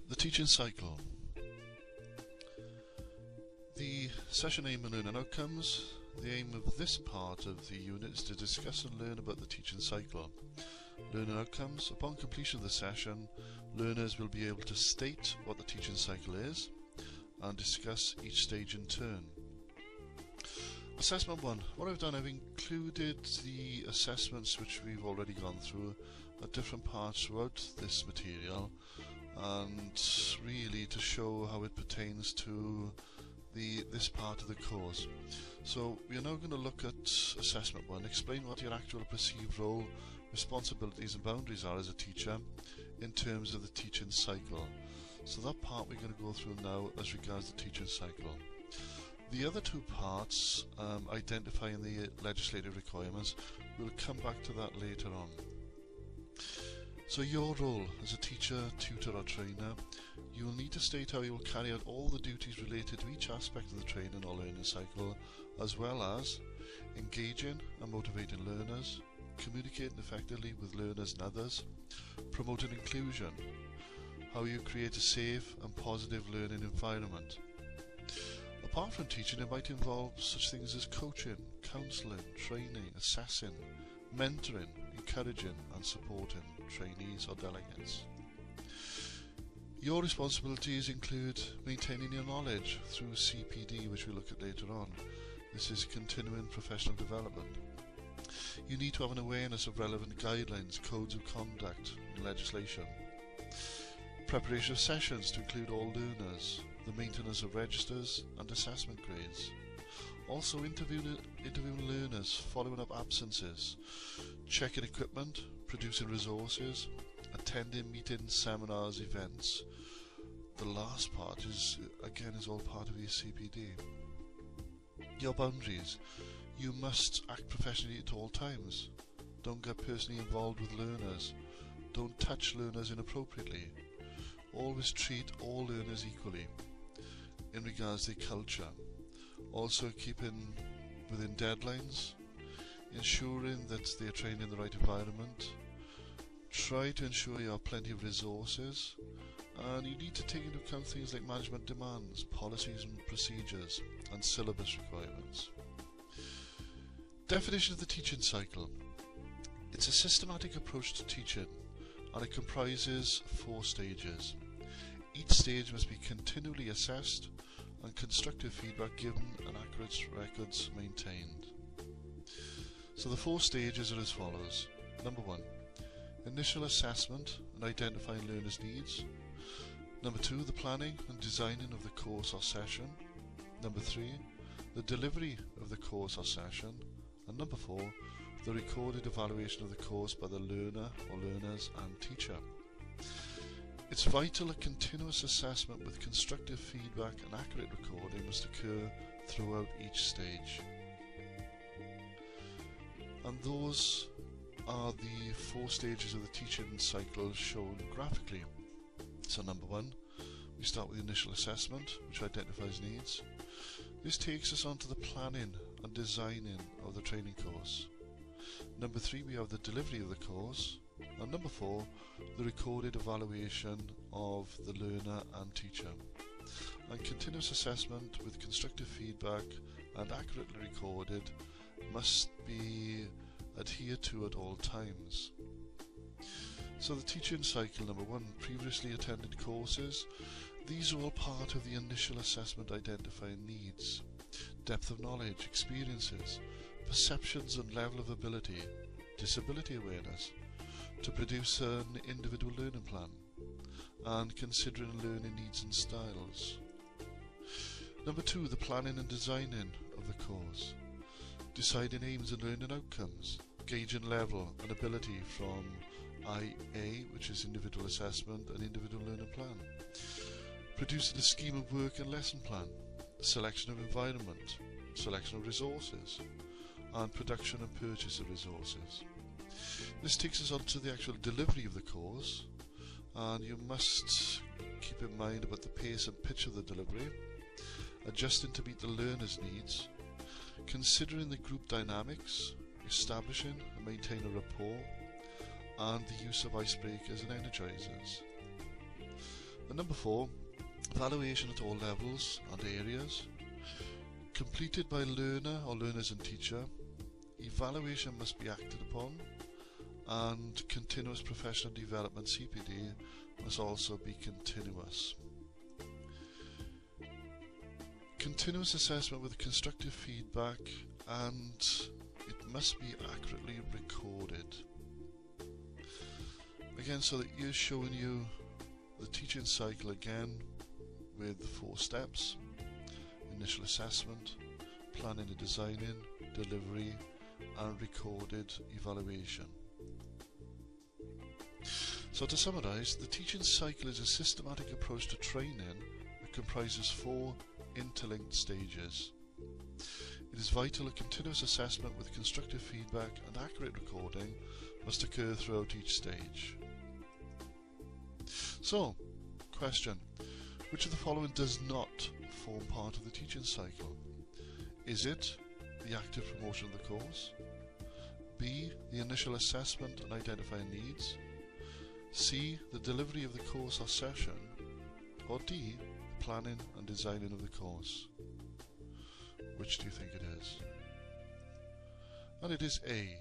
The teaching cycle. The session aim and learning outcomes. The aim of this part of the unit is to discuss and learn about the teaching cycle. Learning outcomes. Upon completion of the session, learners will be able to state what the teaching cycle is and discuss each stage in turn. Assessment 1. What I've done, I've included the assessments which we've already gone through at different parts throughout this material, and really to show how it pertains to this part of the course. So we are now going to look at assessment 1, explain what your actual perceived role, responsibilities and boundaries are as a teacher in terms of the teaching cycle. So that part we're going to go through now as regards the teaching cycle. The other two parts, identifying the legislative requirements, we'll come back to that later on. So your role as a teacher, tutor or trainer, you will need to state how you will carry out all the duties related to each aspect of the training or learning cycle, as well as engaging and motivating learners, communicating effectively with learners and others, promoting inclusion, how you create a safe and positive learning environment. Apart from teaching, it might involve such things as coaching, counselling, training, assessing, mentoring, encouraging and supporting trainees or delegates. Your responsibilities include maintaining your knowledge through CPD, which we'll look at later on. This is continuing professional development. You need to have an awareness of relevant guidelines, codes of conduct and legislation. Preparation of sessions to include all learners, the maintenance of registers and assessment grades. Also interviewing learners, following up absences, checking equipment, producing resources, attending meetings, seminars, events. The last part is all part of your CPD. Your boundaries. You must act professionally at all times. Don't get personally involved with learners. Don't touch learners inappropriately. Always treat all learners equally in regards to their culture. Also keeping within deadlines, ensuring that they are trained in the right environment. Try to ensure you have plenty of resources, and you need to take into account things like management demands, policies and procedures, and syllabus requirements. Definition of the teaching cycle. It's a systematic approach to teaching, and it comprises 4 stages. Each stage must be continually assessed and constructive feedback given and accurate records maintained. So the 4 stages are as follows. Number 1, initial assessment and identifying learners' needs. Number 2, the planning and designing of the course or session. Number 3, the delivery of the course or session. And number 4, the recorded evaluation of the course by the learner or learners and teacher. It's vital that continuous assessment with constructive feedback and accurate recording must occur throughout each stage. And those are the 4 stages of the teaching cycle shown graphically. So number 1, we start with the initial assessment, which identifies needs. This takes us on to the planning and designing of the training course. Number 3, we have the delivery of the course. And number 4, the recorded evaluation of the learner and teacher. And continuous assessment with constructive feedback and accurately recorded must be adhered to at all times. So the teaching cycle, number 1, previously attended courses. These are all part of the initial assessment identifying needs, depth of knowledge, experiences, perceptions and level of ability, disability awareness, to produce an individual learning plan, and considering learning needs and styles. Number 2, the planning and designing of the course, deciding aims and learning outcomes, gauging level and ability from IA, which is individual assessment and individual learning plan, producing a scheme of work and lesson plan, selection of environment, selection of resources, and production and purchase of resources. This takes us on to the actual delivery of the course, and you must keep in mind about the pace and pitch of the delivery, adjusting to meet the learner's needs, considering the group dynamics, establishing and maintaining a rapport, and the use of icebreakers and energizers. And number 4, evaluation at all levels and areas. Completed by learner or learners and teacher. Evaluation must be acted upon, and continuous professional development (CPD) must also be continuous. Continuous assessment with constructive feedback, and it must be accurately recorded. Again, so that you're showing you the teaching cycle again with the 4 steps: initial assessment, planning and designing, delivery, and recorded evaluation. So to summarise, the teaching cycle is a systematic approach to training that comprises 4 interlinked stages. It is vital that continuous assessment with constructive feedback and accurate recording must occur throughout each stage. So, question: which of the following does not form part of the teaching cycle? Is it the active promotion of the course? B, the initial assessment and identifying needs? C, the delivery of the course or session? Or D, planning and designing of the course? Which do you think it is? And it is A,